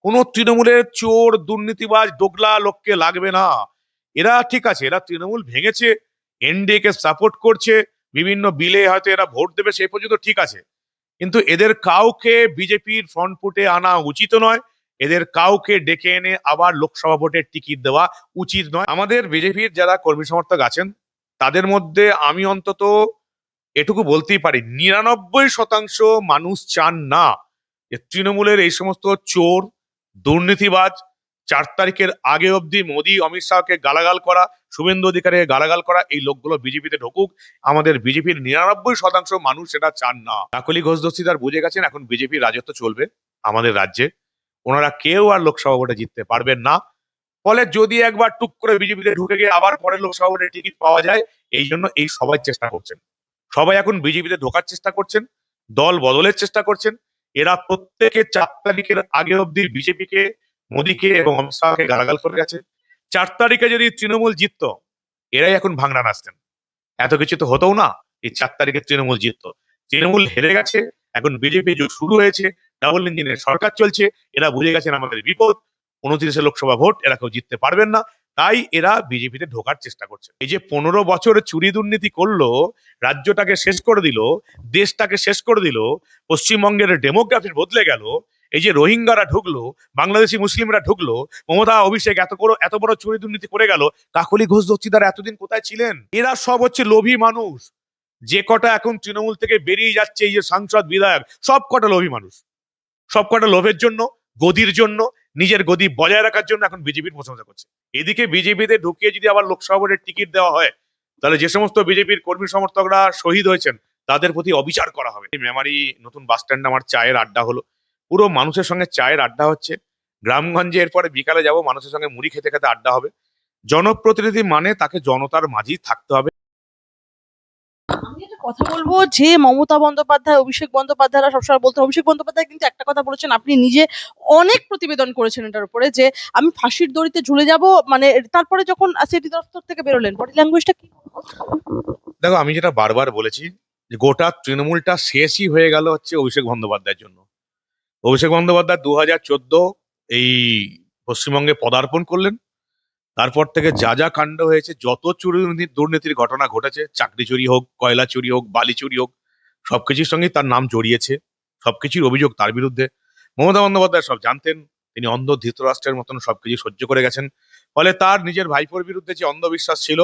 কোনো তৃণমূলের চোর দুর্নীতিবাজ দোগলা লোককে লাগবে না। এরা ঠিক আছে, এরা তৃণমূল ভেঙেছে, এনডিএ কে সাপোর্ট করছে, বিভিন্ন বিলে হয়তো এরা ভোট দেবে, সেই পর্যন্ত ঠিক আছে। কিন্তু এদের কাউকে বিজেপির ফ্রন্ট ফুটে আনা উচিত নয়। এদের কাউকে ডেকে এনে আবার লোকসভা ভোটের টিকিট দেওয়া উচিত নয়। আমাদের বিজেপির যারা কর্মী সমর্থক আছেন তাদের মধ্যে আমি অন্তত এটুকু বলতেই পারি, 99% মানুষ চান না যে তৃণমূলের এই সমস্ত চোর দুর্নীতিবাজ 4 তারিখের আগে অবধি মোদী অমিত শাহকে গালাগাল করা, শুভেন্দু অধিকারীকে গালাগাল করা এই লোকগুলো বিজেপিতে ঢুকুক। আমাদের বিজেপির 99% মানুষ সেটা চান না। কাকলি ঘোষ দস্তিদার বুঝে গেছেন এখন বিজেপির রাজত্ব চলবে আমাদের রাজ্যে। ওনারা কেউ আর লোকসভা ভোটে জিততে পারবেন না। ফলে যদি একবার টুক করে বিজেপিতে ঢুকে গিয়ে আবার পরে লোকসভা ভোটের টিকিট পাওয়া যায়, এই জন্য এই সবাই চেষ্টা করছেন। সবাই এখন বিজেপিতে ঢোকার চেষ্টা করছেন, দল বদলের চেষ্টা করছেন। এরা প্রত্যেকে 4 তারিখের আগে অব্দি বিজেপিকে, মোদীকে এবং অমিত শাহকে গালাগাল করে গেছে। 4 তারিখে যদি তৃণমূল জিততো, এরাই এখন ভাঙড়া নাচতেন। এত কিছু তো হতো না। এই 4 তারিখে তৃণমূল জিততো। তৃণমূল হেরে গেছে, এখন বিজেপি যুগ শুরু হয়েছে, ডাবল ইঞ্জিনের সরকার চলছে। এরা বুঝে গেছেন আমাদের বিপদ, 29 লোকসভা ভোট এরা কেউ জিততে পারবেন না। তাই এরা বিজেপিতে ঢোকার চেষ্টা করছে। এই যে 15 বছর চুরি দুর্নীতি করলো, রাজ্যটাকে শেষ করে দিল, দেশটাকে শেষ করে দিল, পশ্চিমবঙ্গের ডেমোগ্রাফি বদলে গেল। এই যে রোহিঙ্গারা ঢুকলো, বাংলাদেশি মুসলিমরা ঢুকলো, মমতা অভিষেক এত বড় চুরি দুর্নীতি করে গেল, কাকলি ঘোষ দস্তিদার এতদিন কোথায় ছিলেন? এরা সব হচ্ছে লোভী মানুষ। যে কটা এখন তৃণমূল থেকে বেরিয়ে যাচ্ছে, এই যে সাংসদ বিধায়ক, সব কটা লোভী মানুষ। সব কটা লোভের জন্য, গদির জন্য, নিজের গদি বজায় রাখার জন্য এখন বিজেপির প্রশংসা করছে। এদিকে বিজেপিতে ঢুকিয়ে যদি আবার লোকসভা ভোটের টিকিট দেওয়া হয়, তাহলে যে সমস্ত বিজেপির কর্মী সমর্থকরা শহীদ হয়েছেন তাদের প্রতি অবিচার করা হবে। মেমারি নতুন বাস স্ট্যান্ডে আমার চায়ের আড্ডা হলো, পুরো মানুষের সঙ্গে চায়ের আড্ডা হচ্ছে। গ্রামগঞ্জে এরপরে বিকালে যাব, মানুষের সঙ্গে মুড়ি খেতে খেতে আড্ডা হবে। জনপ্রতিনিধি মানে তাকে জনতার মাঝেই থাকতে হবে। আমি একটা কথা বলবো, যে মমতা বন্দ্যোপাধ্যায়, অভিষেক বন্দ্যোপাধ্যায়রা সবসময় বলতেন, অভিষেক বন্দ্যোপাধ্যায় কিন্তু একটা কথা বলেছেন, আপনি নিজে অনেক প্রতিবেদন করেছেন এটার উপরে, যে আমি ফাঁসির দড়িতে ঝুলে যাব। মানে তারপরে যখন সিটি দপ্তর থেকে বেরোলেন, বডি ল্যাঙ্গুয়েজটা কি? দেখো, আমি যেটা বারবার বলেছি যে গোটা তৃণমূলটা শেষই হয়ে গেল হচ্ছে অভিষেক বন্দ্যোপাধ্যায়ের জন্য। অভিষেক বন্দ্যোপাধ্যায় 2014 এই পশ্চিমবঙ্গে পদার্পণ করলেন। তারপর থেকে যা যা কাণ্ড হয়েছে, যত চুরি দুর্নীতির ঘটনা ঘটেছে, চাকরি চুরি হোক, কয়লা চুরি হোক, বালি চুরি হোক, সবকিছুর সঙ্গেই তার নাম জড়িয়েছে। সবকিছুর অভিযোগ তার বিরুদ্ধে। মমতা বন্দ্যোপাধ্যায় সব জানতেন। তিনি অন্ধ ধৃতরাষ্ট্রের মতন সবকিছু সহ্য করে গেছেন। ফলে তার নিজের ভাইপোর বিরুদ্ধে যে অন্ধবিশ্বাস ছিল,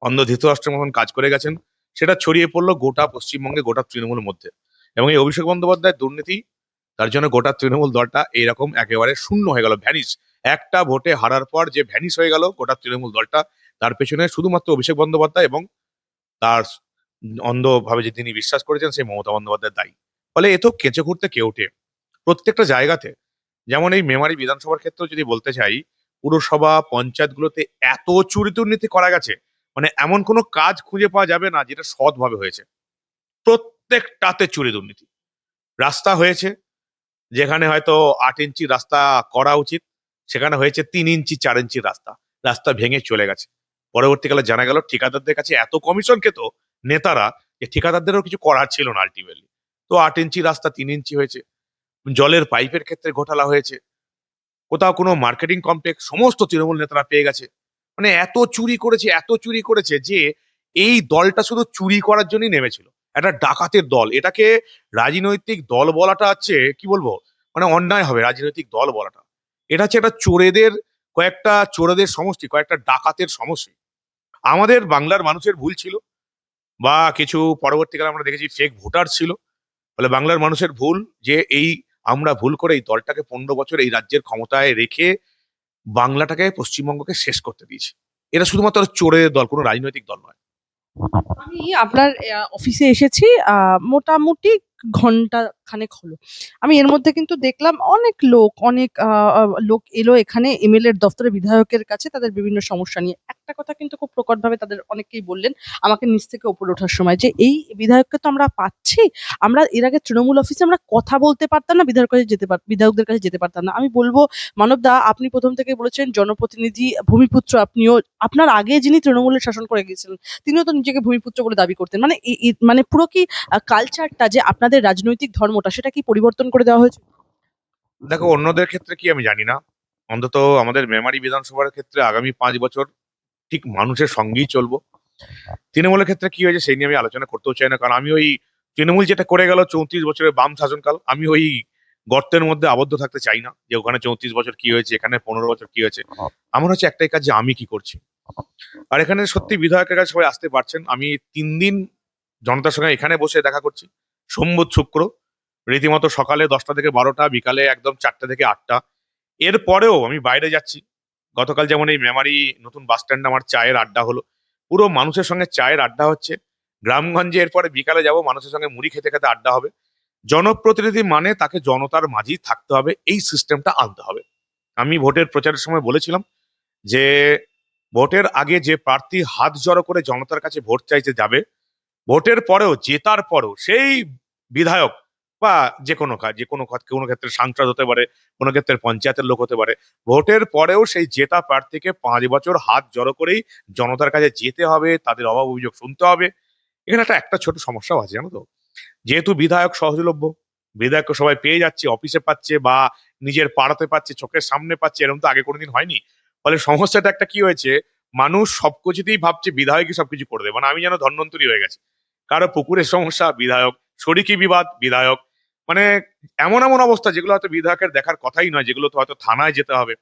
অন্ধ ধৃতরাষ্ট্রের মতন কাজ করে গেছেন, সেটা ছড়িয়ে পড়লো গোটা পশ্চিমবঙ্গে, গোটা তৃণমূলের মধ্যে। এবং এই অভিষেক বন্দ্যোপাধ্যায়ের দুর্নীতি, তার জন্য গোটা তৃণমূল দলটা এইরকম একেবারে শূন্য হয়ে গেল, ভ্যানিশ। একটা ভোটে হারার পর যে ভ্যানিশ হয়ে গেল গোটা তৃণমূল দলটা, তার পেছনে শুধুমাত্র অভিষেক বন্দ্যোপাধ্যায় এবং তার অন্ধভাবে যে তিনি বিশ্বাস করেছেন সেই মমতা বন্দ্যোপাধ্যায়ের দায়ী। ফলে এ তো কেঁচে ঘুরতে কেউটে প্রত্যেকটা জায়গাতে। যেমন এই মেমারি বিধানসভার ক্ষেত্রেও যদি বলতে চাই, পুরসভা পঞ্চায়েতগুলোতে এত চুরি দুর্নীতি করা গেছে, মানে এমন কোনো কাজ খুঁজে পাওয়া যাবে না যেটা সৎভাবে হয়েছে। প্রত্যেকটাতে চুরি দুর্নীতি। রাস্তা হয়েছে, যেখানে হয়তো 8 ইঞ্চি রাস্তা করা উচিত, সেখানে হয়েছে 3 ইঞ্চি 4 ইঞ্চি রাস্তা। রাস্তা ভেঙে চলে গেছে। পরবর্তীকালে জানা গেল ঠিকাদারদের কাছে এত কমিশন খেত নেতারা, যে ঠিকাদারদেরও কিছু করার ছিল না আলটিমেটলি। তো 8 ইঞ্চি রাস্তা 3 ইঞ্চি হয়েছে। জলের পাইপের ক্ষেত্রে ঘোটালা হয়েছে। কোথাও কোনো মার্কেটিং কমপ্লেক্স সমস্ত তৃণমূল নেতারা পেয়ে গেছে। মানে এত চুরি করেছে, এত চুরি করেছে যে এই দলটা শুধু চুরি করার জন্যই নেমেছিল। একটা ডাকাতের দল। এটাকে রাজনৈতিক দল বলাটা হচ্ছে কি বলবো, মানে অন্যায় হবে রাজনৈতিক দল বলাটা। এটা হচ্ছে একটা চোরেদের, কয়েকটা চোরেদের সমষ্টি, কয়েকটা ডাকাতের সমষ্টি। আমাদের বাংলার মানুষের ভুল ছিল, বা কিছু পরবর্তীকালে আমরা দেখেছি ফেক ভোটার ছিল। ফলে বাংলার মানুষের ভুল, যে এই আমরা ভুল করে এই দলটাকে 15 বছর এই রাজ্যের ক্ষমতায় রেখে বাংলাটাকে, পশ্চিমবঙ্গকে শেষ করতে দিয়েছি। এটা শুধুমাত্র চোরের দল, কোনো রাজনৈতিক দল নয়। আমি আপনার অফিসে এসেছি মোটামুটি ঘন্টা খানেক হলো। আমি এর মধ্যে কিন্তু দেখলাম অনেক লোক এলো এখানে এমএলএ এর দফতরে, বিধায়কের কাছে তাদের বিভিন্ন সমস্যা নিয়ে। একটা কথা কিন্তু খুব প্রকটভাবে তাদের অনেকেই বললেন আমাকে নিচ থেকে উপরে ওঠার সময়, যে এই বিধায়ককে তো আমরা পাচ্ছি, আমরা এর আগে তৃণমূল অফিসে আমরা কথা বলতে পারতাম না, বিধায়কদের কাছে যেতে পারতাম না। আমি বলবো, মানবদা, আপনি প্রথম থেকে বলেছেন জনপ্রতিনিধি, ভূমিপুত্র আপনিও, আপনার আগে যিনি তৃণমূলের শাসন করে গিয়েছিলেন তিনিও তো নিজেকে ভূমিপুত্র বলে দাবি করতেন। মানে মানে পুরো কি কালচারটা, যে আপনাদের রাজনৈতিক ধর্মটা, সেটা কি পরিবর্তন করে দেওয়া হয়েছে? দেখো, অন্যদের ক্ষেত্রে কি আমি জানি না, অন্তত আমাদের মেমারি বিধানসভার ক্ষেত্রে আগামী 5 বছর ঠিক মানুষের সঙ্গেই চলবো। তৃণমূলের ক্ষেত্রে কি হয়েছে সেই নিয়ে আমি আলোচনা করতেও চাই না, কারণ আমি ওই তৃণমূল যেটা করে গেল 34 বছরের বাম শাসনকাল, আমি ওই গর্তের মধ্যে আবদ্ধ থাকতে চাই না যে ওখানে 34 বছর কি হয়েছে, এখানে 15 বছর কি হয়েছে। আমার হচ্ছে একটাই কাজ, যে আমি কি করছি। আর এখানে সত্যি বিধায়কের কাছে সবাই আসতে পারছেন। আমি 3 দিন জনতার সঙ্গে এখানে বসে দেখা করছি, সোম বুধ শুক্র, রীতিমতো সকালে 10টা থেকে 12টা, বিকালে একদম 4টে থেকে 8টা। এর পরেও আমি বাইরে যাচ্ছি। গতকাল যেমন এই মেমারি নতুন বাস স্ট্যান্ডে আমার চায়ের আড্ডা হলো, পুরো মানুষের সঙ্গে চায়ের আড্ডা হচ্ছে। গ্রামগঞ্জে এরপরে বিকালে যাব, মানুষের সঙ্গে মুড়ি খেতে খেতে আড্ডা হবে। জনপ্রতিনিধি মানে তাকে জনতার মাঝেই থাকতে হবে, এই সিস্টেমটা আনতে হবে। আমি ভোটের প্রচারের সময় বলেছিলাম যে ভোটের আগে যে প্রার্থী হাত জড়ো করে জনতার কাছে ভোট চাইতে যাবে, ভোটের পরেও জেতার পরেও সেই বিধায়ক বা যে কোনো কাজ, যে কোনো কোনো ক্ষেত্রে সাংসদ হতে পারে, কোনো ক্ষেত্রে পঞ্চায়েতের লোক হতে পারে, ভোটের পরেও সেই জেতা প্রার্থীকে 5 বছর হাত জড়ো করেই জনতার কাছে যেতে হবে, তাদের অভাব অভিযোগ শুনতে হবে। এখানে একটা ছোট সমস্যাও আছে, জানো তো। যেহেতু বিধায়ক সহজলভ্য, বিধায়ককে সবাই পেয়ে যাচ্ছে, অফিসে পাচ্ছে বা নিজের পাড়াতে পাচ্ছে, চোখের সামনে পাচ্ছে, এরকম তো আগে কোনোদিন হয়নি। ফলে সমস্যাটা একটা কি হয়েছে, মানুষ সবকিছুতেই ভাবছে বিধায়কই সবকিছু করে দেবে, মানে আমি যেন ধন্বন্তরী হয়ে গেছি। কারো পুকুরের সমস্যা বিধায়ক, শরিকি বিবাদ বিধায়ক, মানে এমন এমন অবস্থা যেগুলো হয়তো বিধায়কের দেখার কথাই নয়, যেগুলো তো হয়তো থানায় যেতে হবে,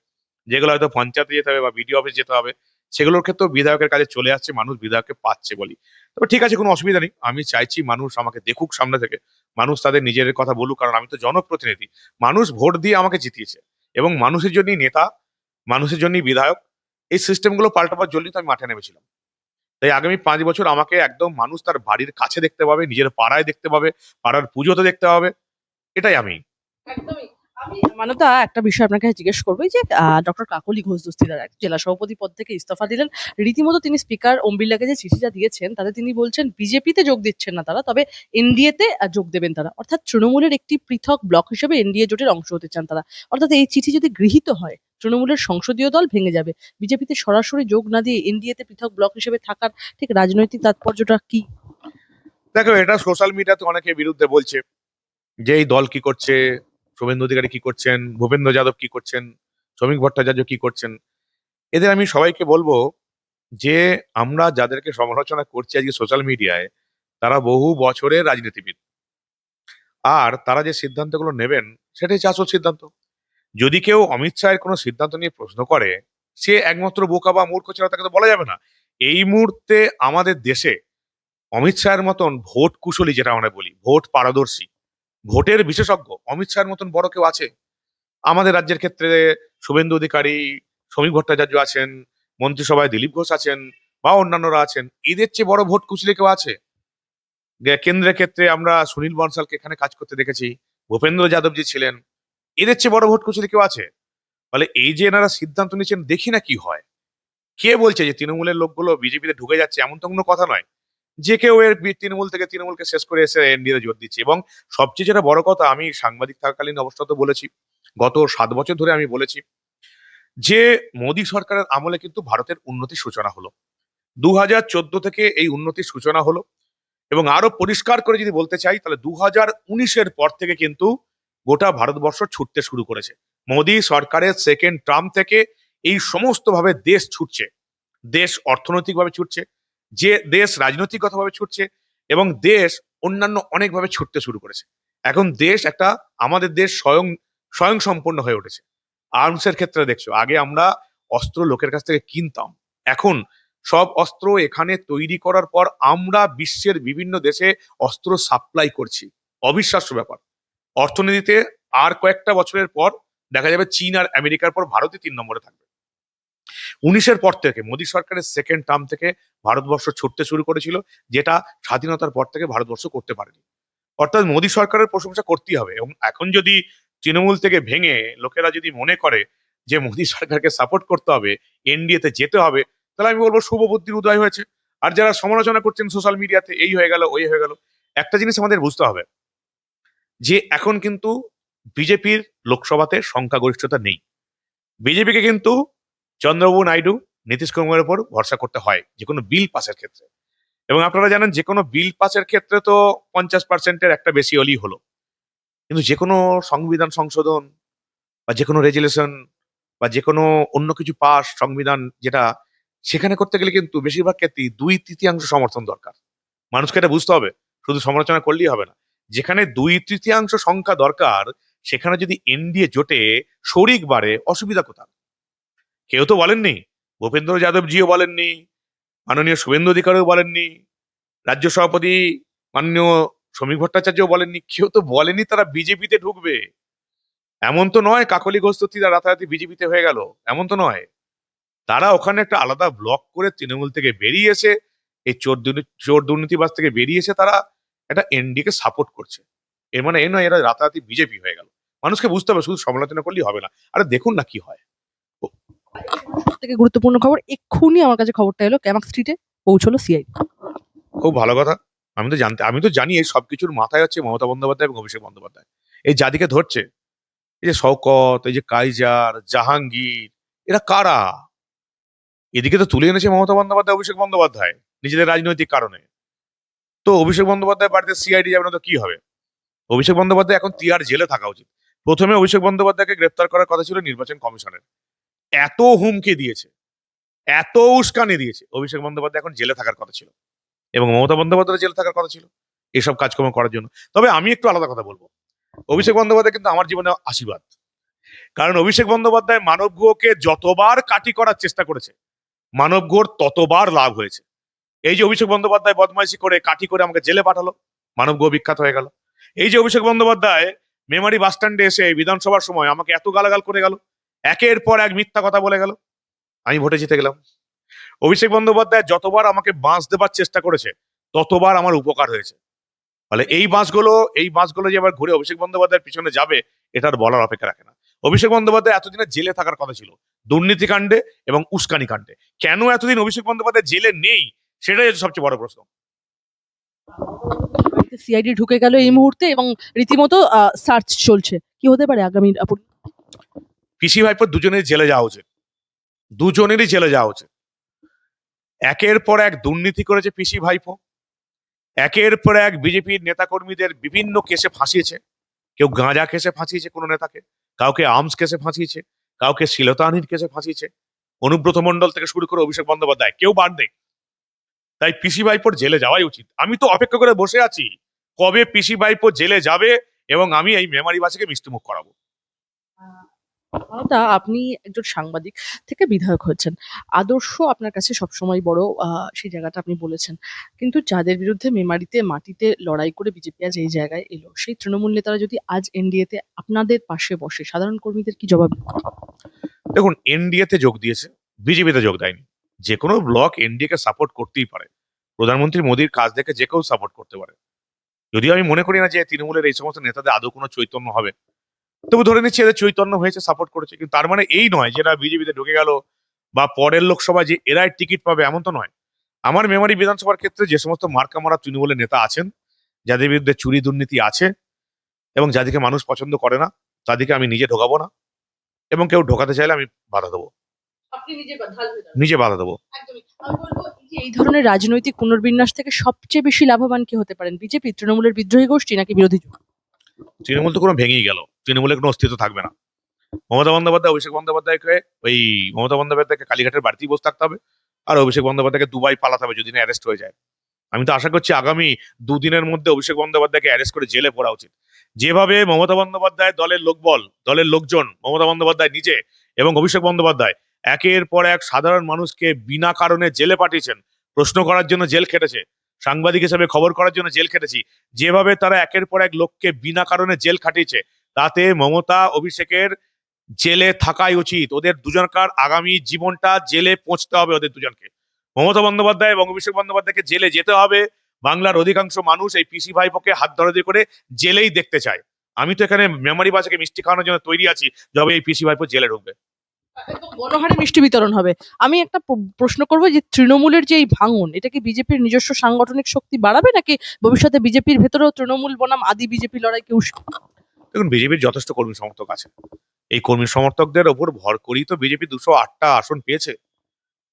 যেগুলো হয়তো পঞ্চায়েতে যেতে হবে বা বিডিও অফিস যেতে হবে, সেগুলোর ক্ষেত্রেও বিধায়কের কাছে চলে আসছে, মানুষ বিধায়ককে পাচ্ছে বলি। তবে ঠিক আছে, কোনো অসুবিধা নেই, আমি চাইছি মানুষ আমাকে দেখুক সামনে থেকে, মানুষ তাদের নিজের কথা বলুক, কারণ আমি তো জনপ্রতিনিধি। মানুষ ভোট দিয়ে আমাকে জিতিয়েছে, এবং মানুষের জন্যই নেতা, মানুষের জন্যই বিধায়ক। এই সিস্টেমগুলো পাল্টাবার জন্যই তো আমি মাঠে নেমেছিলাম। তাই আগামী 5 বছর আমাকে একদম মানুষ তার বাড়ির কাছে দেখতে পাবে, নিজের পাড়ায় দেখতে পাবে, পাড়ার পুজোতে দেখতে পাবে। এটাই আমি। একদমই। আমি মানবদা একটা বিষয় আপনার কাছে জিজ্ঞেস করবো এই যে ডক্টর কাকলি ঘোষ দস্তিদার এক জেলা সভাপতি পদ থেকে ইস্তফা দিলেন। রীতিমতো তিনি স্পিকার ওম বিড়লাকে যে চিঠিটা দিয়েছেন তাতে তিনি বলছেন বিজেপিতে যোগ দিচ্ছেন না তারা, তবে এনডিএ তে যোগ দেবেন তারা। অর্থাৎ তৃণমূলের একটি পৃথক ব্লক হিসেবে এনডিএ জোটের অংশ হতে চান তারা। অর্থাৎ এই চিঠি যদি গৃহীত হয় তৃণমূলের সংসদীয় দল ভেঙে যাবে। বিজেপিতে সরাসরি যোগ না দিয়ে এনডিএ তে পৃথক ব্লক হিসেবে থাকার ঠিক রাজনৈতিক তাৎপর্যটা কি? দেখো, এটা সোশ্যাল মিডিয়াতে অনেকে বিরুদ্ধে বলছে যে এই দল কি করছে, শুভেন্দু অধিকারী কি করছেন, ভূপেন্দ্র যাদব কি করছেন, শ্রমিক ভট্টাচার্য কি করছেন। এদের আমি সবাইকে বলবো যে আমরা যাদেরকে সমালোচনা করছি আজকে সোশ্যাল মিডিয়ায়, তারা বহু বছরের রাজনীতিবিদ। আর তারা যে সিদ্ধান্তগুলো নেবেন, সেটাই হচ্ছে আসল সিদ্ধান্ত। যদি কেউ অমিত শাহের কোনো সিদ্ধান্ত নিয়ে প্রশ্ন করে, সে একমাত্র বোকা বা মূর্খ ছাড়া তাকে তো বলা যাবে না। এই মুহূর্তে আমাদের দেশে অমিত শাহের মতন ভোট কুশলী, যেটা আমরা বলি ভোট পারদর্শী, ভোটের বিশেষজ্ঞ, অমিত শাহের মতন বড় কেউ আছে? আমাদের রাজ্যের ক্ষেত্রে শুভেন্দু অধিকারী, শ্রমিক ভট্টাচার্য আছেন, মন্ত্রিসভায় দিলীপ ঘোষ আছেন, বা অন্যান্যরা আছেন। এদের চেয়ে বড় ভোট কুশলী কেউ আছে? কেন্দ্রের ক্ষেত্রে আমরা সুনীল বনসালকে এখানে কাজ করতে দেখেছি, ভূপেন্দ্র যাদব জি ছিলেন। এদের চেয়ে বড় ভোট কুশলী কেউ আছে? ফলে এই যে এনারা সিদ্ধান্ত নিচ্ছেন, দেখি না কি হয়। কে বলছে যে তৃণমূলের লোকগুলো বিজেপিতে ঢুকে যাচ্ছে? এমন তো কোনো কথা নয়। যে কেউ তৃণমূল থেকে তৃণমূলকে শেষ করে এসে এনডিএ জোট দিচ্ছে। এবং সবচেয়ে যেটা বড় কথা, আমি সাংবাদিক থাকাকালীন অবস্থাতে বলেছি, গত 7 বছর ধরে আমি বলেছি যে মোদী সরকারের আমলে কিন্তু ভারতের উন্নতির সূচনা হলো। 2014 থেকে এই উন্নতির সূচনা হলো। এবং আরো পরিষ্কার করে যদি বলতে চাই, তাহলে 2019-এর পর থেকে কিন্তু গোটা ভারতবর্ষ ছুটতে শুরু করেছে। মোদী সরকারের সেকেন্ড টার্ম থেকে এই সমস্ত ভাবে দেশ ছুটছে। দেশ অর্থনৈতিকভাবে ছুটছে, যে দেশ রাজনৈতিকগতভাবে ছুটছে, এবং দেশ অন্যান্য অনেকভাবে ছুটতে শুরু করেছে। এখন দেশ একটা, আমাদের দেশ স্বয়ং স্বয়ং সম্পূর্ণ হয়ে উঠেছে। আর্মসের ক্ষেত্রে দেখছো, আগে আমরা অস্ত্র লোকের কাছ থেকে কিনতাম, এখন সব অস্ত্র এখানে তৈরি করার পর আমরা বিশ্বের বিভিন্ন দেশে অস্ত্র সাপ্লাই করছি। অবিশ্বাস্য ব্যাপার। অর্থনীতিতে আর কয়েকটা বছরের পর দেখা যাবে চীন আর আমেরিকার পর ভারতই 3 নম্বরে থাকবে। 19-এর পর থেকে মোদী সরকারের সেকেন্ড টার্ম থেকে ভারতবর্ষ ছুটতে শুরু করেছিল, যেটা স্বাধীনতার পর থেকে ভারতবর্ষ করতে পারেনি। অর্থাৎ মোদী সরকারের প্রশংসা করতেই হবে। এবং এখন যদি তৃণমূল থেকে ভেঙে লোকেরা যদি মনে করে যে মোদী সরকারকে সাপোর্ট করতে হবে, এনডিএ তে যেতে হবে, তাহলে আমি বলবো শুভ বুদ্ধির উদয় হয়েছে। আর যারা সমালোচনা করছেন সোশ্যাল মিডিয়াতে, এই হয়ে গেল ওই হয়ে গেল, একটা জিনিস আমাদের বুঝতে হবে যে এখন কিন্তু বিজেপির লোকসভাতে সংখ্যাগরিষ্ঠতা নেই। বিজেপিকে কিন্তু চন্দ্রবাবু নাইডু, নীতিশ কুমারের উপর ভরসা করতে হয় যে কোনো বিল পাসের ক্ষেত্রে। এবং আপনারা জানেন যে কোনো বিল পাসের ক্ষেত্রে তো 50%-এর একটা বেশি হলেই হলো। কিন্তু যে কোনো সংবিধান সংশোধন বা যে কোনো রেজুলেশন বা যে কোনো অন্য কিছু পাস সংবিধান যেটা, সেখানে করতে গেলে কিন্তু বেশিরভাগ ক্ষেত্রেই 2/3 সমর্থন দরকার। মানুষকে এটা বুঝতে হবে, শুধু সমালোচনা করলেই হবে না। যেখানে 2/3 সংখ্যা দরকার, সেখানে যদি এনডিএ জোটে শরিক বাড়ে, অসুবিধা কোথায়? কেউ তো বলেননি, ভূপেন্দ্র যাদবজিও বলেননি, মাননীয় শুভেন্দু অধিকারীও বলেননি, রাজ্য সভাপতি মাননীয় শ্রমিক ভট্টাচার্যও বলেননি, কেউ তো বলেনি তারা বিজেপিতে ঢুকবে। এমন তো নয় কাকলি ঘোষরা রাতারাতি বিজেপিতে হয়ে গেল, এমন তো নয়। তারা ওখানে একটা আলাদা ব্লক করে তৃণমূল থেকে বেরিয়ে এসে, এই চোর দুর্নীতিবাজ থেকে বেরিয়ে এসে তারা একটা এনডি কে সাপোর্ট করছে। এর মানে এ নয় এরা রাতারাতি বিজেপি হয়ে গেল। মানুষকে বুঝতে হবে, শুধু সমালোচনা করলেই হবে না। আরে দেখুন না কি হয়। ও, থেকে গুরুত্বপূর্ণ খবর এক্ষুনি আমার কাছে খবরটা এলো ক্যামাক স্ট্রিটে পৌঁছলো সিআইডি। খুব ভালো কথা। আমি তো জানি এই সবকিছুর মাথায় হচ্ছে মমতা বন্দ্যোপাধ্যায় এবং অভিষেক বন্দ্যোপাধ্যায়। এই যাদিকে ধরছে, এই যে শওকত, এই যে কাইজার, জাহাঙ্গীর, এরা কারা? এদিকে তো তুলে এনেছে মমতা বন্দ্যোপাধ্যায়, অভিষেক বন্দ্যোপাধ্যায় নিজেদের রাজনৈতিক কারণে। তো অভিষেক বন্দ্যোপাধ্যায় বাড়িতে সিআইডি যাবে না তো কি হবে? অভিষেক বন্দ্যোপাধ্যায় এখন তিহার জেলে থাকা উচিত। প্রথমে অভিষেক বন্দ্যোপাধ্যায়কে গ্রেপ্তার করার কথা ছিল নির্বাচন কমিশনের। এত হুমকি দিয়েছে, এত উস্কানি দিয়েছে, অভিষেক বন্দ্যোপাধ্যায় এখন জেলে থাকার কথা ছিল, এবং মমতা বন্দ্যোপাধ্যায় জেলে থাকার কথা ছিল এসব কাজকর্ম করার জন্য। তবে আমি একটু আলাদা কথা বলবো, অভিষেক বন্দ্যোপাধ্যায় কিন্তু আমার জীবনে আশীর্বাদ। কারণ অভিষেক বন্দ্যোপাধ্যায় মানব গুহকে যতবার কাটি করার চেষ্টা করেছে, মানব গুহর ততবার লাভ হয়েছে। এই যে অভিষেক বন্দ্যোপাধ্যায় বদমাইশি করে কাটি করে আমাকে জেলে পাঠালো, মানব গুহ বিখ্যাত হয়ে গেল। এই যে অভিষেক বন্দ্যোপাধ্যায় মেমারি বাস স্ট্যান্ডে এসে বিধানসভার সময় আমাকে এত গালাগাল করে গেল, একের পর এক মিথ্যা কথা বলে গেল, আমি ভোটে জিতে গেলাম। অভিষেক বন্দ্যোপাধ্যায় যতবার আমাকে বাঁশ দেবার চেষ্টা করেছে, ততবার আমার উপকার হয়েছে। ফলে এই বাসগুলো যে আবার ঘুরে অভিষেক বন্দ্যোপাধ্যায়ের পিছনে যাবে, এটার বলার অপেক্ষা রাখে না। অভিষেক বন্দ্যোপাধ্যায় এতদিনে জেলে থাকার কথা ছিল দুর্নীতি কাণ্ডে এবং উস্কানি কাণ্ডে। কেন এতদিন অভিষেক বন্দ্যোপাধ্যায় জেলে নেই, সেটাই হচ্ছে সবচেয়ে বড় প্রশ্ন। সিআইডি ঢুকে গেল এই মুহূর্তে এবং রীতিমতো সার্চ চলছে। কি হতে পারে আগামী পিসি ভাইপোর দুজনেরই জেলে যাওয়া উচিত, দুজনেরই জেলে যাওয়া উচিত। একের পর এক দুর্নীতি করেছে পিসি ভাইপো, একের পর এক বিজেপির নেতাকর্মীদের বিভিন্ন কেসে ফাঁসিয়েছে। কেউ গাঁজা কেসে ফাঁসিয়েছে কোনো নেতাকে, কাউকে আর্মস কেসে ফাঁসিয়েছে, কাউকে শ্লীলতাহানির কেসে ফাঁসিয়েছে। অনুব্রত মণ্ডল থেকে শুরু করে অভিষেক বন্দ্যোপাধ্যায়, কেউ বাদ নেই। তাই পিসি ভাইপোর জেলে যাওয়াই উচিত। আমি তো অপেক্ষা করে বসে আছি কবে পিসি ভাইপো জেলে যাবে এবং আমি এই মেমারিবাসীকে মিষ্টিমুখ করাবো। মমতা, আপনি একজন সাংবাদিক থেকে বিধায়ক হয়েছেন। আদর্শ আপনার কাছে সবসময় বড়, সেই জায়গাটা আপনি বলেছেন। কিন্তু যাদের বিরুদ্ধে মেমারিতে মাটিতে লড়াই করে বিজেপি আজ এই জায়গায় এলো, সেই তৃণমূল নেতারা যদি আজ এনডিএ তে আপনাদের পাশে বসে, সাধারণ কর্মীদের কি জবাব দিবেন? দেখুন, এনডিএ তে যোগ দিয়েছে, বিজেপিতে যোগ দেয়নি। যে কোনো ব্লক এনডিএ কে সাপোর্ট করতেই পারে। প্রধানমন্ত্রী মোদীর কাজ দেখে যে কেউ সাপোর্ট করতে পারে। যদিও আমি মনে করি না যে তৃণমূলের এই সমস্ত নেতাদের আদৌ কোনো চৈতন্য হবে, তবু ধরে নিচ্ছি এদের চৈতন্য হয়েছে, সাপোর্ট করেছে। কিন্তু তার মানে এই নয় যে এরা বিজেপিতে ঢুকে গেল বা পরের লোকসভায় যে এরাই টিকিট পাবে, এমন তো নয়। আমার মেমারি বিধানসভার ক্ষেত্রে যে সমস্ত মার্কা মারা তৃণমূলের নেতা আছেন, যাদের বিরুদ্ধে চুরি দুর্নীতি আছে এবং যাদেরকে মানুষ পছন্দ করে না, তাদেরকে আমি নিজে ঢোকাবো না, এবং কেউ ঢোকাতে চাইলে আমি বাধা দেবো, আপনি নিজে ঢাল হয়ে যাবেন। নিজে বাধা দেবো। একদমই। আমি বলবো এই যে এই ধরনের রাজনৈতিক পুনর্বিন্যাস থেকে সবচেয়ে বেশি লাভবান কি হতে পারেন? বিজেপি, তৃণমূলের বিদ্রোহী গোষ্ঠী নাকি বিরোধী জোট? তৃণমূল তো কোনো ভেঙেই গেল, তৃণমূলের কোনো অস্তিত্ব থাকবে না। মমতা বন্দ্যোপাধ্যায় অভিষেক বন্দ্যোপাধ্যায়কে ওই মমতা বন্দ্যোপাধ্যায়কে কালীঘাটের বাড়িতেই বসে থাকতে হবে, আর অভিষেক বন্দ্যোপাধ্যায়কে দুবাই পালাতে হবে যদি না অ্যারেস্ট হয়ে যায়। আমি তো আশা করছি আগামী দুদিনের মধ্যে অভিষেক বন্দ্যোপাধ্যায়কে অ্যারেস্ট করে জেলে পড়া উচিত। যেভাবে মমতা বন্দ্যোপাধ্যায় দলের লোকবল, দলের লোকজন, মমতা বন্দ্যোপাধ্যায় নিজে এবং অভিষেক বন্দ্যোপাধ্যায় একের পর এক সাধারণ মানুষকে বিনা কারণে জেলে পাঠিয়েছেন, প্রশ্ন করার জন্য জেল খেটেছে, সাংবাদিক হিসেবে খবর করার জন্য জেল খেটেছি, যেভাবে তারা একের পর এক লোককে বিনা কারণে জেল খাটিয়েছে, তাতে মমতা অভিষেকের জেলে থাকাই উচিত। ওদের দুজনকার আগামী জীবনটা জেলে পৌঁছতে হবে ওদের দুজনকে। মমতা বন্দ্যোপাধ্যায় এবং অভিষেক বন্দ্যোপাধ্যায়কে জেলে যেতে হবে। বাংলার অধিকাংশ মানুষ এই পিসি ভাইপোকে হাত ধরাধরি করে জেলেই দেখতে চায়। আমি তো এখানে মেমারি বাজাকে মিষ্টি খাওয়ানোর জন্য তৈরি আছি, যবে এই পিসি ভাইপো জেলে ঢুকবে। একদম গণহারে মিষ্টি বিতরণ হবে। আমি একটা প্রশ্ন করবো যে তৃণমূলের যে এই ভাঙন, এটা কি বিজেপির নিজস্ব সাংগঠনিক শক্তি বাড়াবে নাকি ভবিষ্যতে বিজেপির ভেতরেও তৃণমূল বনাম আদি বিজেপি লড়াইকে দেখুন, বিজেপির যথেষ্ট কর্মী সমর্থক আছে। এই কর্মী সমর্থকদের ওপর ভর করেই তো বিজেপি 208টা আসন পেয়েছে।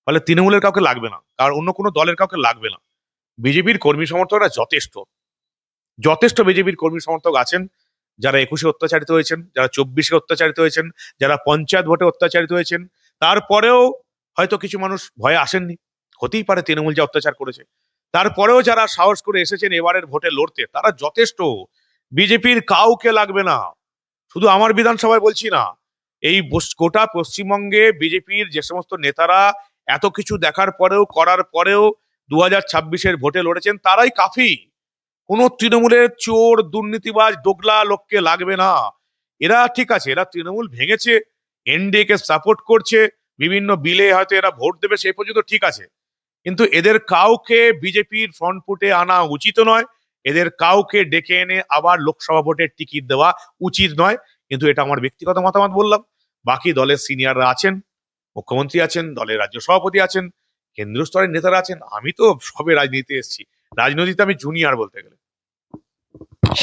ফলে তৃণমূলের কাউকে লাগবে না, আর অন্য কোনো দলের কাউকে লাগবে না। বিজেপির কর্মী সমর্থকরা যথেষ্ট, যথেষ্ট বিজেপির কর্মী সমর্থক আছেন যারা 21-এ অত্যাচারিত হয়েছেন, যারা 24-এ অত্যাচারিত হয়েছেন, যারা পঞ্চায়েত ভোটে অত্যাচারিত হয়েছেন, তারপরেও হয়তো কিছু মানুষ ভয়ে আসেননি। হতেই পারে তৃণমূল যে অত্যাচার করেছে। তারপরেও যারা সাহস করে এসেছেন এবারের ভোটে লড়তে, তারা যথেষ্ট। বিজেপির কাউকে লাগবে না। শুধু আমার বিধানসভায় বলছি না, এই গোটা পশ্চিমবঙ্গে বিজেপির যে সমস্ত নেতারা এত কিছু দেখার পরেও, করার পরেও 2026-এর ভোটে লড়েছেন, তারাই কাফি। কোন তৃণমূলের চোর, দুর্নীতিবাজ, দোগলা লোককে লাগবে না। এরা ঠিক আছে, এরা তৃণমূল ভেঙেছে, এনডিএ কে সাপোর্ট করছে, বিভিন্ন বিলে হয়তো এরা ভোট দেবে, সেই পর্যন্ত ঠিক আছে। কিন্তু এদের কাউকে বিজেপির ফ্রন্ট ফুটে আনা উচিত নয়। এদের কাউকে ডেকে এনে আবার লোকসভা ভোটের টিকিট দেওয়া উচিত নয়। কিন্তু এটা আমার ব্যক্তিগত মতামত বললাম। বাকি দলের সিনিয়ররা আছেন, মুখ্যমন্ত্রী আছেন, দলের রাজ্য সভাপতি আছেন, কেন্দ্রীয় স্তরের নেতারা আছেন। আমি তো সবে রাজনীতিতে এসেছি, রাজনীতিতে আমি জুনিয়র বলতে গেলে।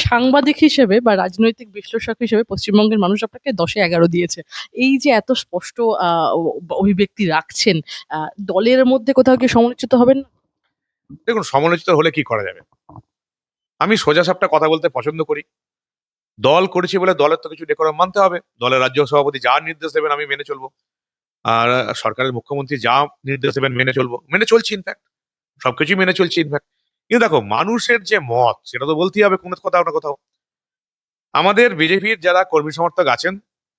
সাংবাদিক হিসেবে বা রাজনৈতিক বিশ্লেষক হিসেবে পশ্চিমবঙ্গের মানুষ আপনাকে 10-এ 11 দিয়েছে। এই যে এত স্পষ্ট অভিব্যক্তি রাখছেন, দলের মধ্যে কোথাও কি সমালোচিত হবেন না? দেখুন, সমালোচিত হলে কি করা যাবে? আমি সোজাসাপটা কথা বলতে পছন্দ করি। দল করেছি বলে দলের তো কিছু ডেকোরাম মানতে হবে। দলের রাজ্য সভাপতি যা নির্দেশ দেবেন আমি মেনে চলবো। আর সরকারের মুখ্যমন্ত্রী যা নির্দেশ দেবেন মেনে চলবো, মেনে চলছি ইনফ্যাক্ট। সবকিছুই মেনে চলছি ইনফ্যাক্ট। কিন্তু দেখো, মানুষের যে মত সেটা তো বলতেই হবে কোনো কোথাও না কোথাও। আমাদের বিজেপির যারা কর্মী সমর্থক আছেন,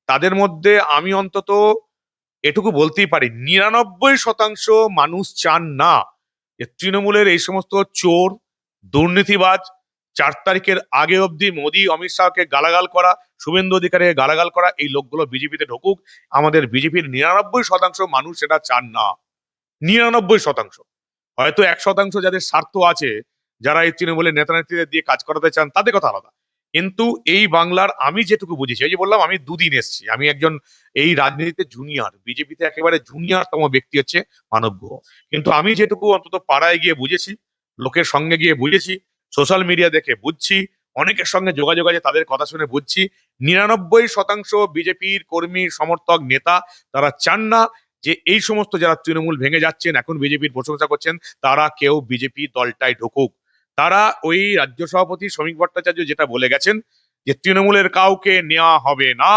তাদের মধ্যে আমি অন্তত এটুকু বলতেই পারি, 99% মানুষ চান না যে তৃণমূলের এই সমস্ত চোর, দুর্নীতিবাজ, 4 তারিখের আগে অবধি মোদী, অমিত শাহকে গালাগাল করা, শুভেন্দু অধিকারীকে গালাগাল করা, এই লোকগুলো বিজেপিতে ঢুকুক। আমাদের বিজেপির 99% মানুষ সেটা চান না। 99%। হয়তো 1% যাদের স্বার্থ আছে, যারা এই তৃণমূলের নেতা নেত্রীদের দিয়ে কাজ করাতে চান, তাদের কথা আলাদা। কিন্তু এই বাংলার আমি যেটুকু বুঝেছি, এই যে বললাম আমি দুদিন এসেছি, আমি একজন এই রাজনীতিতে জুনিয়র, বিজেপিতে একেবারে জুনিয়রতম ব্যক্তি হচ্ছে মানব গুহ। কিন্তু আমি যেটুকু অন্তত পাড়ায় গিয়ে বুঝেছি, লোকের সঙ্গে গিয়ে বুঝেছি, সোশ্যাল মিডিয়া দেখে বুঝছি, অনেকের সঙ্গে যোগাযোগ আছে তাদের কথা শুনে বুঝছি, 99% বিজেপির কর্মী, সমর্থক, নেতা তারা চান না যে এই সমস্ত যারা তৃণমূল ভেঙে যাচ্ছেন, এখন বিজেপির প্রশংসা করছেন, তারা কেউ বিজেপি দলটায় ঢুকুক। তারা ওই রাজ্য সভাপতি শ্রমিক ভট্টাচার্য যেটা বলে গেছেন যে তৃণমূলের কাউকে নেওয়া হবে না,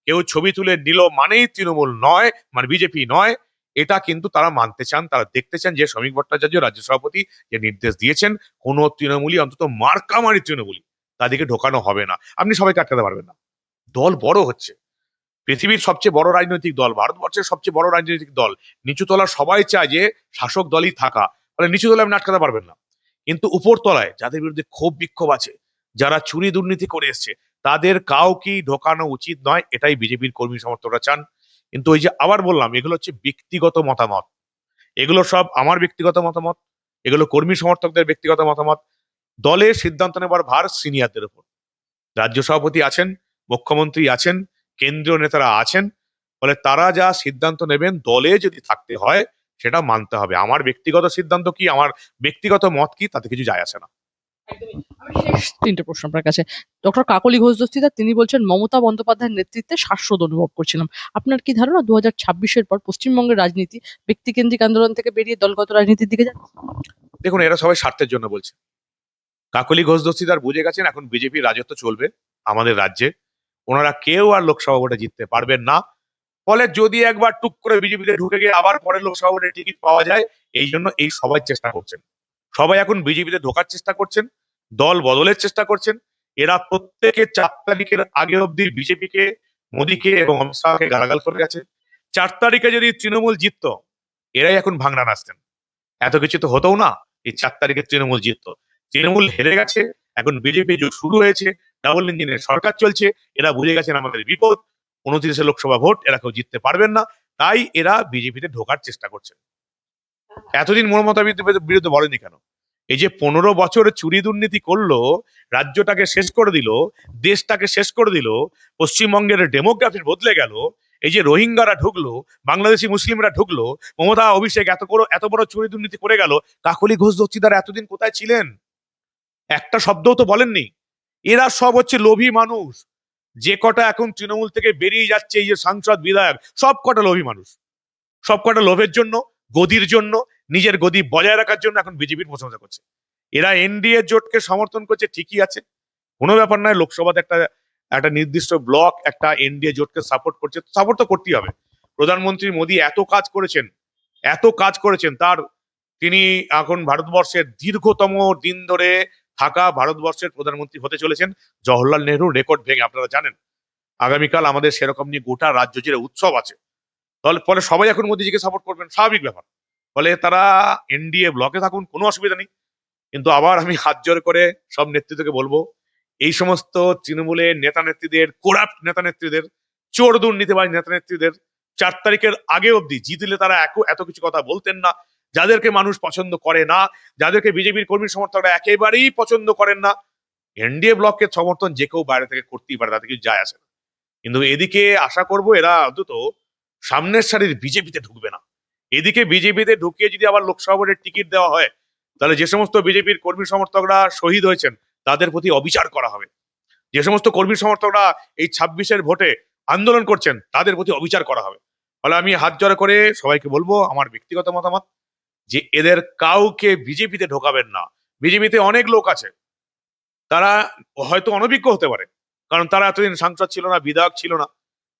কেউ ছবি তুলে নিল মানেই তৃণমূল নয়, মানে বিজেপি নয়, এটা কিন্তু তারা মানতে চান। তারা দেখতে চান যে শ্রমিক ভট্টাচার্য রাজ্য সভাপতি যে নির্দেশ দিয়েছেন, কোনো তৃণমূলই, অন্তত মার্কামারি তৃণমূলই, তাদেরকে ঢোকানো হবে না। আপনি সবাইকে আটকাতে পারবেন না। দল বড় হচ্ছে, পৃথিবীর সবচেয়ে বড় রাজনৈতিক দল, ভারতবর্ষের সবচেয়ে বড় রাজনৈতিক দল, নিচু তলার সবাই চায় যে শাসক দলই থাকা, ফলে নিচু তলায় আপনি আটকাতে পারবেন না। কিন্তু উপর তলায় যাদের বিরুদ্ধে ক্ষোভ বিক্ষোভ আছে, যারা চুরি দুর্নীতি করে এসছে, তাদের কাউকেই ঢোকানো উচিত নয়, এটাই বিজেপির কর্মী সমর্থকরা চান। কিন্তু ওই যে আবার বললাম, এগুলো হচ্ছে ব্যক্তিগত মতামত, এগুলো সব আমার ব্যক্তিগত মতামত, এগুলো কর্মী সমর্থকদের ব্যক্তিগত মতামত। দলের সিদ্ধান্ত নেবার ভার সিনিয়রদের উপর। রাজ্য সভাপতি আছেন, মুখ্যমন্ত্রী আছেন, কেন্দ্রীয় নেতারা আছেন, ফলে তারা যা সিদ্ধান্ত নেবেন দলে যদি থাকতে হয় সেটা মানতে হবে। আমার ব্যক্তিগত সিদ্ধান্ত কি, আমার ব্যক্তিগত মত কি, তাতে কিছু যায় আসে না। একদমই। আমি শেষ 3টে প্রশ্ন আপনার কাছে। ডক্টর কাকলী ঘোষ দস্তিদার তিনি বলছেন মমতা বন্দ্যোপাধ্যায়ের নেতৃত্বে শ্বাসরোধ অনুভব করছিলাম। আপনার কি ধারণা 2026-এর পর পশ্চিমবঙ্গের রাজনীতি ব্যক্তিকেন্দ্রিক আন্দোলন থেকে বেরিয়ে দলগত রাজনীতির দিকে যাচ্ছে? দেখুন, এরা সবাই স্বার্থের জন্য বলছে। কাকলী ঘোষ দস্তিদার বুঝে গেছেন এখন বিজেপির রাজত্ব চলবে আমাদের রাজ্যে, ওনারা কেউ আর লোকসভা ভোটে জিততে পারবেন না। ফলে যদি একবার টুক করে বিজেপিতে ঢুকে গিয়ে আবার পরের লোকসভা ভোটে টিকিট পাওয়া যায়, এই জন্য এই সবাই চেষ্টা করছেন। সবাই এখন বিজেপিতে ঢোকার চেষ্টা করছেন, দল বদলের চেষ্টা করছেন। এরা প্রত্যেকে 4 তারিখের আগে অব্দি বিজেপিকে, মোদীকে এবং অমিত শাহকে গালাগাল করে গেছে। 4 তারিখে যদি তৃণমূল জিততো, এরাই এখন ভাঙড়া নাচতেন। এত কিছু তো হতো না। এই 4 তারিখে তৃণমূল জিততো। তৃণমূল হেরে গেছে, এখন বিজেপি যুগ শুরু হয়েছে, ডাবল ইঞ্জিনের সরকার চলছে। এরা বুঝে গেছেন আমাদের বিপদ, 29-এ লোকসভা ভোট এরা কেউ জিততে পারবেন না, তাই এরা বিজেপিতে ঢোকার চেষ্টা করছে। এতদিন মমতা বিরুদ্ধে বলেনি কেন? এই যে 15 বছর চুরি দুর্নীতি করলো, রাজ্যটাকে শেষ করে দিল, দেশটাকে শেষ করে দিল, পশ্চিমবঙ্গের ডেমোগ্রাফি বদলে গেল, এই যে রোহিঙ্গারা ঢুকলো, বাংলাদেশি মুসলিমরা ঢুকলো, মমতা অভিষেক এত বড় চুরি দুর্নীতি করে গেল, কাকলী ঘোষ দস্তিদার এতদিন কোথায় ছিলেন? একটা শব্দও তো বলেননি। এরা সব হচ্ছে লোভী মানুষ। যে কটা এখন তৃণমূল থেকে বেরিয়ে যাচ্ছে, এই যে সাংসদ, বিধায়ক, সব কটা লোভী মানুষ। সব কটা লোভের জন্য, গদির জন্য, নিজের গদি বজায় রাখার জন্য এখন বিজেপির প্রশংসা করছে। এরা এনডিএ জোটকে সমর্থন করছে ঠিকই আছে, কোনো ব্যাপার নয়, লোকসভাতে একটা একটা নির্দিষ্ট ব্লক একটা এনডিএ জোটকে সাপোর্ট করছে, সাপোর্ট তো করতেই হবে। প্রধানমন্ত্রী মোদী এত কাজ করেছেন তার, তিনি এখন ভারতবর্ষের দীর্ঘতম দিন ধরে থাকা ভারতবর্ষের প্রধানমন্ত্রী হতে চলেছেন, জওহরলাল নেহরুর রেকর্ড ভেঙে। আপনারা জানেন আগামীকাল আমাদের সেরকম নিয়ে গোটা রাজ্য জুড়ে উৎসব আছে। তাহলে ফলে সবাই এখন মোদীজিকে সাপোর্ট করবেন, স্বাভাবিক ব্যাপার। ফলে তারা এনডিএ ব্লকে থাকুন, কোনো অসুবিধা নেই। কিন্তু আবার আমি হাত জোর করে সব নেতৃত্বকে বলবো, এই সমস্ত তৃণমূলের নেতা নেত্রীদের, করাপ্ট নেতা নেত্রীদের, চোর দুর্নীতিবাজ নেতা নেত্রীদের 4 তারিখের আগে অবধি জিতলে তারা এত কিছু কথা বলতেন না, যাদেরকে মানুষ পছন্দ করে না, যাদেরকে বিজেপির কর্মী সমর্থকরা একেবারেই পছন্দ করেন না, এনডিএ ব্লককে সমর্থন যে কেউ বাইরে থেকে করতেই পারে, তাতে কিছু যায় আসে না। কিন্তু এদিকে আশা করব এরা অন্তত সামনের সারির বিজেপিতে ঢুকবে না। এদিকে বিজেপিতে ঢুকিয়ে যদি আবার লোকসভা ভোটের টিকিট দেওয়া হয়, তাহলে যে সমস্ত বিজেপির কর্মী সমর্থকরা শহীদ হয়েছেন তাদের প্রতি অবিচার করা হবে। যে সমস্ত কর্মী সমর্থকরা এই 26-এর ভোটে আন্দোলন করছেন তাদের প্রতি অবিচার করা হবে। ফলে আমি হাত জোড় করে সবাইকে বলবো, আমার ব্যক্তিগত মতামত, যে এদের কাউকে বিজেপিতে ঢোকাবেন না। বিজেপিতে অনেক লোক আছে, তারা হয়তো অনভিজ্ঞ হতে পারে, কারণ তারা এতদিন সাংসদ ছিল না, বিধায়ক ছিল না,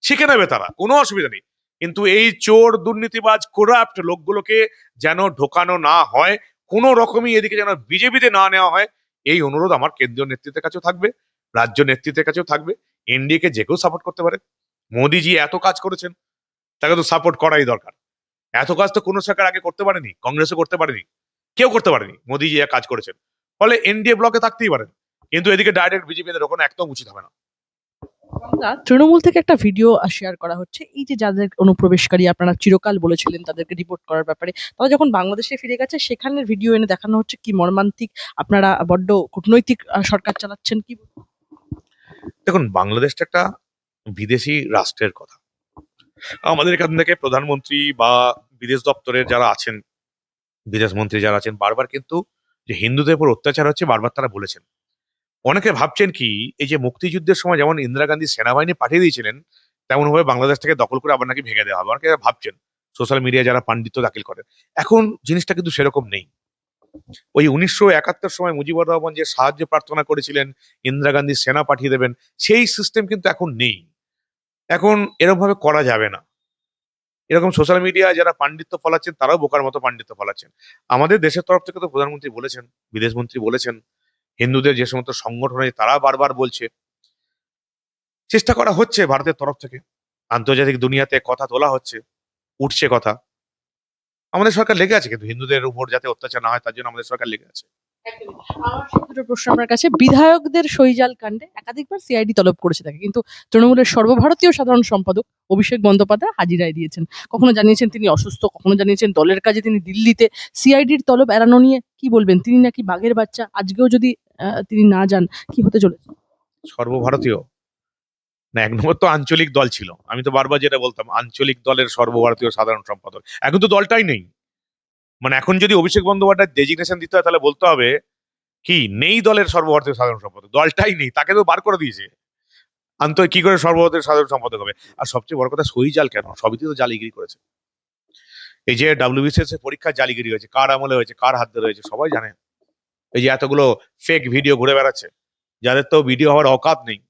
শিখে নেবে তারা, কোনো অসুবিধা নেই। কিন্তু এই চোর দুর্নীতিবাজ করাপ্ট লোকগুলোকে যেন ঢোকানো না হয়, কোনো রকমই এদিকে যেন বিজেপিতে না নেওয়া হয়, এই অনুরোধ আমার কেন্দ্রীয় নেতৃত্বের কাছেও থাকবে, রাজ্য নেতৃত্বের কাছেও থাকবে। এনডিএ কে যে কেউ সাপোর্ট করতে পারে। মোদিজি এত কাজ করেছেন, তাকে তো সাপোর্ট করাই দরকার। এত কাজ তো কোনো সরকার আগে করতে পারেনি, কংগ্রেসও করতে পারেনি, কেউ করতে পারেনি। মোদিজি কাজ করেছেন, ফলে এনডিএ ব্লকে থাকতেই পারেন, কিন্তু এদিকে ডাইরেক্ট বিজেপিতে ঢোকানো একদম উচিত হবে না। তৃণমূল থেকে একটা ভিডিও শেয়ার করা হচ্ছে, এই যে যাদের অনুপ্রবেশকারী আপনারা চিরকাল বলেছিলেন তাদেরকে রিপোর্ট করার ব্যাপারে, তারা যখন বাংলাদেশে ফিরে গেছে সেখানের ভিডিও এনে দেখানো হচ্ছে। কি মর্মান্তিক! আপনারা বড্ড কূটনৈতিক সরকার চালাচ্ছেন, কি বলবেন? দেখুন, বাংলাদেশটা একটা বিদেশি রাষ্ট্রের কথা। আমাদের এখান থেকে প্রধানমন্ত্রী বা বিদেশ দপ্তরের যারা আছেন, বিদেশ মন্ত্রী যারা আছেন, বারবার কিন্তু যে হিন্দুদের উপর অত্যাচার হচ্ছে বারবার তারা বলেছেন। অনেকে ভাবছেন কি, এই যে মুক্তিযুদ্ধের সময় যেমন ইন্দিরা গান্ধী সেনাবাহিনী পাঠিয়ে দিয়েছিলেন, তেমন ভাবে বাংলাদেশ থেকে দখল করে আবার নাকি ভেঙে দেওয়া হবে, অনেকে ভাবছেন, সোশ্যাল মিডিয়ায় যারা পাণ্ডিত্য দাখিল করেন। এখন জিনিসটা কিন্তু সেরকম নেই। ওই 1971 সময় মুজিবুর রহমান যে সাহায্য প্রার্থনা করেছিলেন, ইন্দিরা গান্ধী সেনা পাঠিয়ে দেবেন, সেই সিস্টেম কিন্তু এখন নেই। এখন এরকম ভাবে করা যাবে না। এরকম সোশ্যাল মিডিয়ায় যারা পাণ্ডিত্য ফলাচ্ছেন তারাও বোকার মতো পাণ্ডিত্য ফলাচ্ছেন। আমাদের দেশের তরফ থেকে তো প্রধানমন্ত্রী বলেছেন, বিদেশ মন্ত্রী বলেছেন, হিন্দুদের যে সমস্ত সংগঠন আছে তারা বারবার বলছে, চেষ্টা করা হচ্ছে ভারতের তরফ থেকে, আন্তর্জাতিক দুনিয়াতে কথা তোলা হচ্ছে, উঠছে কথা। আমাদের সরকার লেগে আছে, কিন্তু হিন্দুদের উপর যাতে অত্যাচার না হয় তার জন্য আমাদের সরকার লেগে আছে। একদমই। আমার দুটো প্রশ্ন আপনার কাছে। বিধায়কদের সইজাল কাণ্ডে একাধিকবার সিআইডি তলব করেছে তাকে, কিন্তু তৃণমূলের সর্বভারতীয় সাধারণ সম্পাদক অভিষেক বন্দ্যোপাধ্যায় হাজিরায় দিয়েছেন। কখনো জানিয়েছেন তিনি অসুস্থ, কখনো জানিয়েছেন দলের কাজে তিনি দিল্লিতে। সিআইডির তলব এড়ানো নিয়ে কি বলবেন? তিনি নাকি বাঘের বাচ্চা, আজকেও যদি তিনি না যান কি হতে চলেছে? সর্বভারতীয় না, 1 নম্বর তো আঞ্চলিক দল ছিল। আমি তো বারবার যেটা বলতাম, আঞ্চলিক দলের সর্বভারতীয় সাধারণ সম্পাদক, এখন তো দলটাই নেই। মানে এখন যদি অভিষেক বন্দ্যোপাধ্যায় ডেজিগনেশন দিতে হয় তাহলে বলতে হবে কি, নেই দলের সর্বভারতীয় সাধারণ সম্পাদক, দলটাই নেই, তাকে তো বার করে দিয়েছে। কি করে সর্বভারতীয় সাধারণ সম্পাদক হবে? আর সবচেয়ে বড় কথা, সই জাল কেন? সবই তো জালিগিরি করেছে। এই যে WBCS এর পরীক্ষা জালিগিরি হয়েছে, কার আমলে হয়েছে, কার হাত ধরে হয়েছে, সবাই জানে। এই যে এতগুলো ফেক ভিডিও ঘুরে বেড়াচ্ছে, যাদের তো ভিডিও হওয়ার অকাত নেই,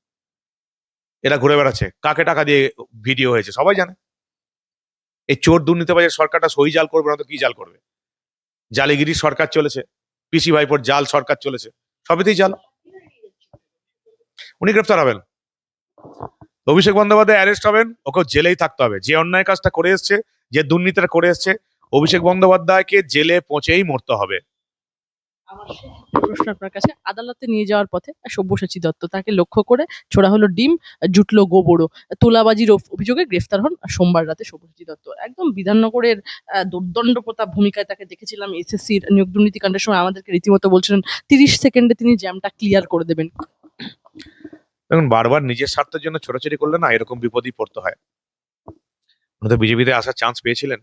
এরা ঘুরে বেড়াচ্ছে, কাকে টাকা দিয়ে ভিডিও হয়েছে সবাই জানে। এই চোর দুর্নীতিবাজের সরকারটা সই জাল করবে না তো কি জাল করবে? জালিগিরি সরকার চলেছে, পিসি ভাইপোর জাল সরকার চলেছে, সবেতেই জাল। উনি গ্রেফতার হবেন, অভিষেক বন্দ্যোপাধ্যায় অ্যারেস্ট হবেন, ওকে জেলেই থাকতে হবে। যে অন্যায় কাজটা করে এসছে, যে দুর্নীতিটা করে এসছে, অভিষেক বন্দ্যোপাধ্যায়কে জেলে পৌঁছেই মরতে হবে। আমার শেষ একটা প্রশ্ন আপনার কাছে। আদালতে নিয়ে যাওয়ার পথে সব্যসাচী দত্ত, তাকে লক্ষ্য করে ছোড়া হলো ডিম, জুটলো গোবরও। তোলাবাজির অভিযোগে গ্রেফতার হন সোমবার রাতে সব্যসাচী দত্ত। একদম বিধাননগরের দুর্দণ্ড প্রতাপ ভূমিকায় তাকে দেখেছিলাম এসএসসির নিয়োগ দুর্নীতিকাণ্ডের সময়। আমাদেরকে রীতিমতো বলছিলেন 30 সেকেন্ডে তিনি জ্যামটা ক্লিয়ার করে দেবেন। দেখুন, বারবার নিজের স্বার্থের জন্য ছোটাছুটি করলে না এরকম বিপদেই পড়তে হয়। উনি তো বিজেপিতে আসার চান্স পেয়েছিলেন,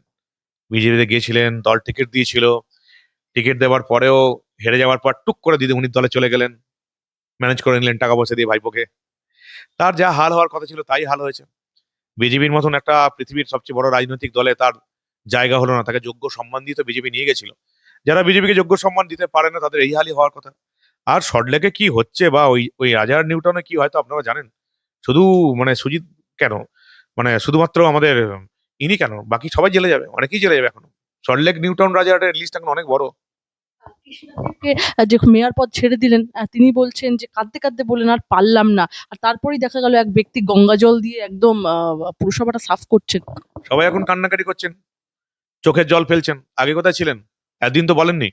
বিজেপিতে গিয়েছিলেন, দল টিকিট দিয়েছিল, টিকিট দেওয়ার পরেও হেরে যাওয়ার পর টুক করে দিদিমণির দলে চলে গেলেন, ম্যানেজ করে নিলেন টাকা পয়সা দিয়ে ভাইপোকে। তার যা হাল হওয়ার কথা ছিল তাই হাল হয়েছে। বিজেপির মতন একটা পৃথিবীর সবচেয়ে বড় রাজনৈতিক দলে তার জায়গা হলো না, তাকে যোগ্য সম্মান দিয়ে তো বিজেপি নিয়ে গেছিল। যারা বিজেপিকে যোগ্য সম্মান দিতে পারে না তাদের এই হালই হওয়ার কথা। আর সল্টলেকে কি হচ্ছে বা ওই ওই রাজার নিউটাউনে কি হয়তো আপনারা জানেন, শুধু মানে সুজিত কেন, মানে শুধুমাত্র আমাদের ইনি কেন, বাকি সবাই জেলে যাবে, অনেকেই জেলে যাবে এখনো। সল্টলেক নিউটাউন রাজারহাটের লিস্ট এখন অনেক বড়। কৃষ্ণাদেবকে যে মেয়র পদ ছেড়ে দিলেন, তিনি বলছেন যে কাঁদতে কাঁদতে বললেন আর পারলাম না। আর তারপরেই দেখা গেল এক ব্যক্তি গঙ্গা জল দিয়ে একদম পুরসভাটা সাফ করছেন। সবাই এখন কান্নাকাটি করছেন, চোখের জল ফেলছেন। আগে কোথায় ছিলেন? একদিন তো বলেননি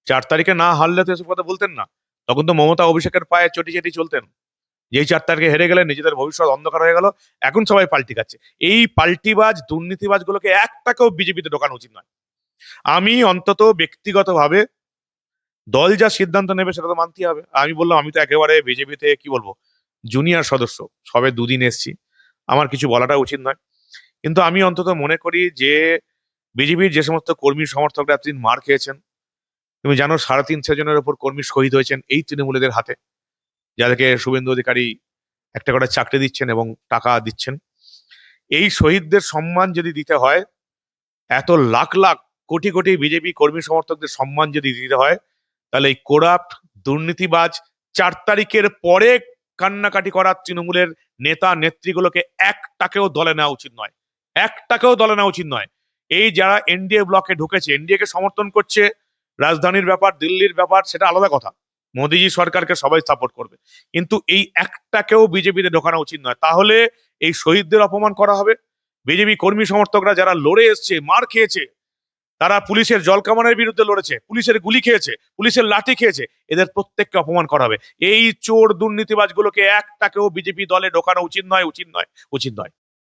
4 তারিখে না হারলে তো এসব কথা বলতেন না। তখন তো মমতা অভিষেকের পায়ে চটি চটি চলতেন। যেই 4 তারিখে হেরে গেলেন, নিজেদের ভবিষ্যৎ অন্ধকার হয়ে গেল। এখন সবাই পাল্টি খাচ্ছে। এই পাল্টিবাজ দুর্নীতিবাজ গুলোকে একটাকেও বিজেপিতে ঢোকানো উচিত নয়। আমি অন্তত ব্যক্তিগতভাবে দল যা সিদ্ধান্ত নেবে সেটা তো মানতেই হবে। আমি বললাম, আমি তো একেবারে বিজেপিতে কি বলবো, জুনিয়র সদস্য, সবে দুদিন এসছি, আমার কিছু বলাটা উচিত নয়। কিন্তু আমি অন্তত মনে করি যে বিজেপির যে সমস্ত কর্মী সমর্থকরা এতদিন মার খেয়েছেন, তুমি জানো 350 জনের উপর কর্মী শহীদ হয়েছেন এই তৃণমূলীদের হাতে, যাদেরকে শুভেন্দু অধিকারী একটা করে চাকরি দিচ্ছেন এবং টাকা দিচ্ছেন। এই শহীদদের সম্মান যদি দিতে হয়, এত লাখ লাখ কোটি কোটি বিজেপি কর্মী সমর্থকদের সম্মান যদি দিতে হয়, তাহলে এই কোরাপ্ট দুর্নীতিবাজ 4 তারিখের পরে কান্নাকাটি করা তৃণমূলের নেতা নেত্রীগুলোকে একটাকেও দলে নেওয়া উচিত নয়। একটাকেও দলে নেওয়া উচিত নয়। এই যারা এনডিএ ব্লকে ঢুকেছে, এনডিএ কে সমর্থন করছে, রাজধানীর ব্যাপার, দিল্লির ব্যাপার, সেটা আলাদা কথা। মোদিজি সরকারকে সবাই সাপোর্ট করবে, কিন্তু এই একটাকেও বিজেপিতে ঢোকানো উচিত নয়। তাহলে এই শহীদদের অপমান করা হবে। বিজেপি কর্মী সমর্থকরা যারা লড়ে এসছে, মার খেয়েছে, তারা পুলিশের জলকামানের বিরুদ্ধে লড়েছে, পুলিশের গুলি খেয়েছে, পুলিশের লাঠি খেয়েছে, এদের প্রত্যেককে অপমান করা হবে। এই চোর দুর্নীতিবাজ গুলোকে একটাকেও বিজেপি দলে ঢোকানো উচিত নয়, উচিত নয়, উচিত নয়।